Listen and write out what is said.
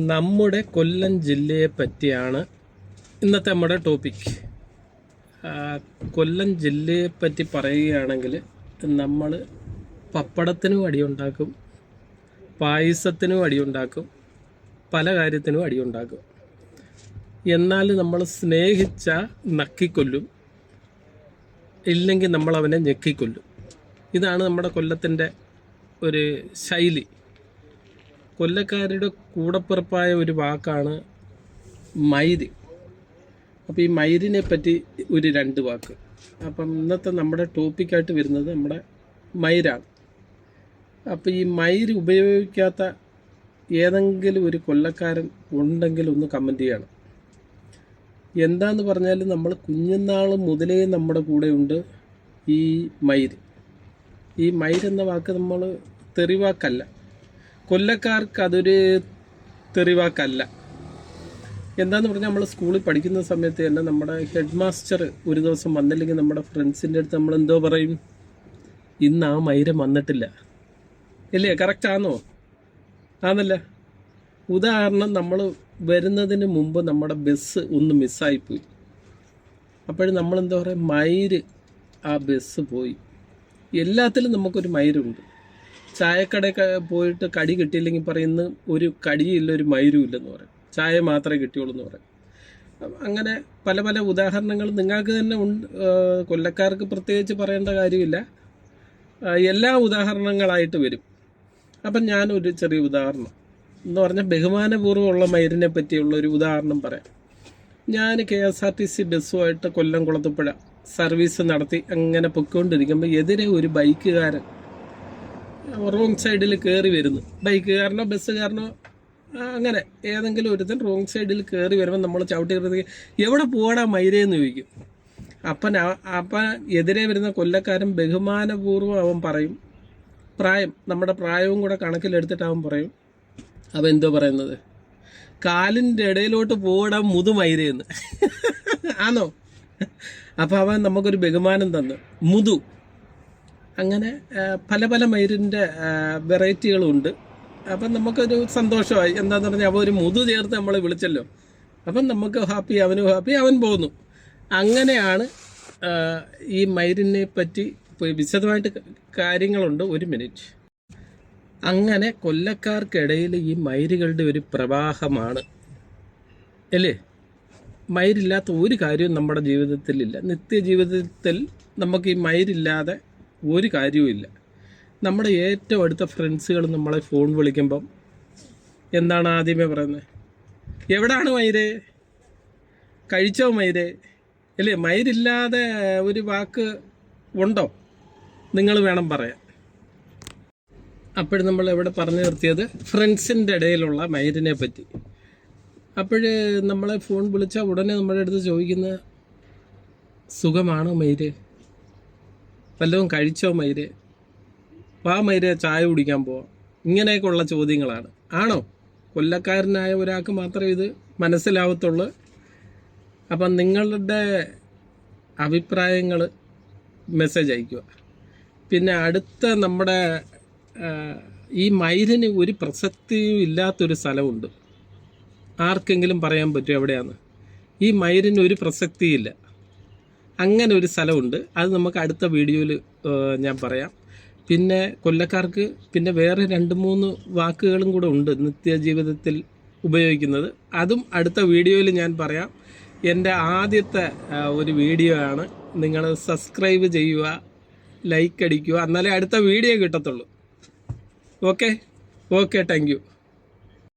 നമ്മുടെ കൊല്ലം ജില്ലയെ പറ്റിയാണ് ഇന്നത്തെ നമ്മുടെ ടോപ്പിക്. കൊല്ലം ജില്ലയെ പറ്റി പറയുകയാണെങ്കിൽ നമ്മൾ പപ്പടത്തിനും അടിയുണ്ടാക്കും, പായസത്തിനും അടിയുണ്ടാക്കും, പല കാര്യത്തിനും അടിയുണ്ടാക്കും. എന്നാൽ നമ്മൾ സ്നേഹിച്ച നക്കിക്കൊല്ലും, ഇല്ലെങ്കിൽ നമ്മൾ അവനെ ഞെക്കിക്കൊല്ലും. ഇതാണ് നമ്മുടെ കൊല്ലത്തിൻ്റെ ഒരു ശൈലി. കൊല്ലക്കാരുടെ കൂടപ്പിറപ്പായ ഒരു വാക്കാണ് മയിര്. അപ്പോൾ ഈ മയിരിനെ പറ്റി ഒരു രണ്ട് വാക്ക്. അപ്പം ഇന്നത്തെ നമ്മുടെ ടോപ്പിക്കായിട്ട് വരുന്നത് നമ്മുടെ മയിരാണ്. അപ്പോൾ ഈ മയിര് ഉപയോഗിക്കാത്ത ഏതെങ്കിലും ഒരു കൊല്ലക്കാരൻ ഉണ്ടെങ്കിൽ ഒന്ന് കമൻറ്റ് ചെയ്യണം. എന്താന്ന് പറഞ്ഞാൽ നമ്മൾ കുഞ്ഞുനാൾ മുതലേ നമ്മുടെ കൂടെയുണ്ട് ഈ മയിര്. ഈ മയിരെന്ന വാക്ക് നമ്മൾ തെറിവാക്കല്ല, കൊല്ലക്കാർക്ക് അതൊരു തെറിവാക്കല്ല. എന്താന്ന് പറഞ്ഞാൽ നമ്മൾ സ്കൂളിൽ പഠിക്കുന്ന സമയത്ത് തന്നെ നമ്മുടെ ഹെഡ് മാസ്റ്റർ ഒരു ദിവസം വന്നില്ലെങ്കിൽ നമ്മുടെ ഫ്രണ്ട്സിൻ്റെ അടുത്ത് നമ്മൾ എന്തോ പറയും, ഇന്ന് ആ മയിരം വന്നിട്ടില്ല, ഇല്ലേ? കറക്റ്റാണോ? ആണല്ല. ഉദാഹരണം, നമ്മൾ വരുന്നതിന് മുമ്പ് നമ്മുടെ ബസ് ഒന്ന് മിസ്സായിപ്പോയി. അപ്പോഴും നമ്മളെന്താ പറയുക, മയിര് ആ ബസ് പോയി. എല്ലാത്തിലും നമുക്കൊരു മയിരുണ്ട്. ചായക്കടയൊക്കെ പോയിട്ട് കടി കിട്ടിയില്ലെങ്കിൽ പറയുന്ന ഒരു കടിയില്ല, ഒരു മയിരും ഇല്ലെന്ന് പറയും, ചായ മാത്രമേ കിട്ടിയുള്ളൂ എന്ന് പറയും. അങ്ങനെ പല പല ഉദാഹരണങ്ങൾ നിങ്ങൾക്ക് തന്നെ ഉണ്ട്. കൊല്ലക്കാർക്ക് പ്രത്യേകിച്ച് പറയേണ്ട കാര്യമില്ല, എല്ലാ ഉദാഹരണങ്ങളായിട്ട് വരും. അപ്പം ഞാനൊരു ചെറിയ ഉദാഹരണം എന്ന് പറഞ്ഞാൽ ബഹുമാനപൂർവ്വമുള്ള മയിരിനെ പറ്റിയുള്ള ഒരു ഉദാഹരണം പറയാം. ഞാൻ KSRTC ബസ്സുമായിട്ട് കൊല്ലം കുളത്തുപ്പുഴ സർവീസ് നടത്തി അങ്ങനെ പൊയ്ക്കൊണ്ടിരിക്കുമ്പോൾ എതിരെ ഒരു ബൈക്കുകാരൻ റോങ് സൈഡിൽ കയറി വരുന്നു. ബൈക്കുകാരനോ ബസ്സുകാരനോ അങ്ങനെ ഏതെങ്കിലും ഒരുത്തൻ റോങ് സൈഡിൽ കയറി വരുമ്പോൾ നമ്മൾ ചവിട്ടി കയറി എവിടെ പോകാടാ മയിരേന്ന് ചോദിക്കും. അപ്പം എതിരെ വരുന്ന കൊല്ലക്കാരൻ ബഹുമാനപൂർവ്വം അവൻ പറയും, നമ്മുടെ പ്രായവും കൂടെ കണക്കിലെടുത്തിട്ട് അവൻ പറയും, അവൻ എന്തോ പറയുന്നത്, കാലിൻ്റെ ഇടയിലോട്ട് പോടാ മുതുമയിരേന്ന് ആണോ? അപ്പം അവൻ നമുക്കൊരു ബഹുമാനം തന്നു, മുതു. അങ്ങനെ പല പല മയിരിൻ്റെ വെറൈറ്റികളുണ്ട്. അപ്പം നമുക്കൊരു സന്തോഷമായി. എന്താന്ന് പറഞ്ഞാൽ അവൻ ഒരു മുതു ചേർത്ത് നമ്മളെ വിളിച്ചല്ലോ, അപ്പം നമുക്ക് ഹാപ്പി, അവനും ഹാപ്പി, അവൻ പോകുന്നു. അങ്ങനെയാണ് ഈ മയിരിനെ പറ്റി വിശദമായിട്ട് കാര്യങ്ങളുണ്ട്. ഒരു മിനിറ്റ്. അങ്ങനെ കൊല്ലക്കാർക്കിടയിൽ ഈ മയിരുകളുടെ ഒരു പ്രവാഹമാണ്, അല്ലേ? മയിരില്ലാത്ത ഒരു കാര്യവും നമ്മുടെ ജീവിതത്തിലില്ല. നിത്യജീവിതത്തിൽ നമുക്ക് ഈ മയിരില്ലാതെ ഒരു കാര്യവുമില്ല. നമ്മുടെ ഏറ്റവും അടുത്ത ഫ്രണ്ട്സുകൾ നമ്മളെ ഫോൺ വിളിക്കുമ്പം എന്താണ് ആദ്യമേ പറയുന്നത്? എവിടാണ് മയിര്? കഴിച്ചോ മയിര്? അല്ലേ? മയിരില്ലാതെ ഒരു വാക്ക് ഉണ്ടോ? നിങ്ങൾ വേണം പറയാൻ. അപ്പോഴും നമ്മൾ എവിടെ പറഞ്ഞു നിർത്തിയത്? ഫ്രണ്ട്സിൻ്റെ ഇടയിലുള്ള മയിരിനെ പറ്റി. അപ്പോഴ് നമ്മളെ ഫോൺ വിളിച്ചാൽ ഉടനെ നമ്മുടെ അടുത്ത് ചോദിക്കുന്ന, സുഖമാണോ മയിര്? വല്ലതും കഴിച്ചോ മയിര്? വാ മയിര്, ചായ കുടിക്കാൻ പോവാം. ഇങ്ങനെയൊക്കെയുള്ള ചോദ്യങ്ങളാണ്. ആണോ? കൊല്ലക്കാരനായ ഒരാൾക്ക് മാത്രമേ ഇത് മനസ്സിലാവത്തുള്ളൂ. അപ്പം നിങ്ങളുടെ അഭിപ്രായങ്ങൾ മെസ്സേജ് അയയ്ക്കുക. പിന്നെ അടുത്ത നമ്മുടെ ഈ മയിരിന് ഒരു പ്രസക്തിയും ഇല്ലാത്തൊരു സ്ഥലമുണ്ട്. ആർക്കെങ്കിലും പറയാൻ പറ്റും എവിടെയാണ്? ഈ മയിരിന് ഒരു പ്രസക്തിയില്ല. അങ്ങനെ ഒരു സ്ഥലമുണ്ട്. അത് നമുക്ക് അടുത്ത വീഡിയോയിൽ ഞാൻ പറയാം. പിന്നെ കൊല്ലക്കാർക്ക് പിന്നെ വേറെ 2-3 വാക്കുകളും കൂടെ ഉണ്ട് നിത്യജീവിതത്തിൽ ഉപയോഗിക്കുന്നത്. അതും അടുത്ത വീഡിയോയിൽ ഞാൻ പറയാം. എൻ്റെ ആദ്യത്തെ ഒരു വീഡിയോ ആണ്. നിങ്ങൾ സബ്സ്ക്രൈബ് ചെയ്യുക, ലൈക്ക് അടിക്കുക, എന്നാലേ അടുത്ത വീഡിയോ കിട്ടത്തുള്ളൂ. Okay, thank you.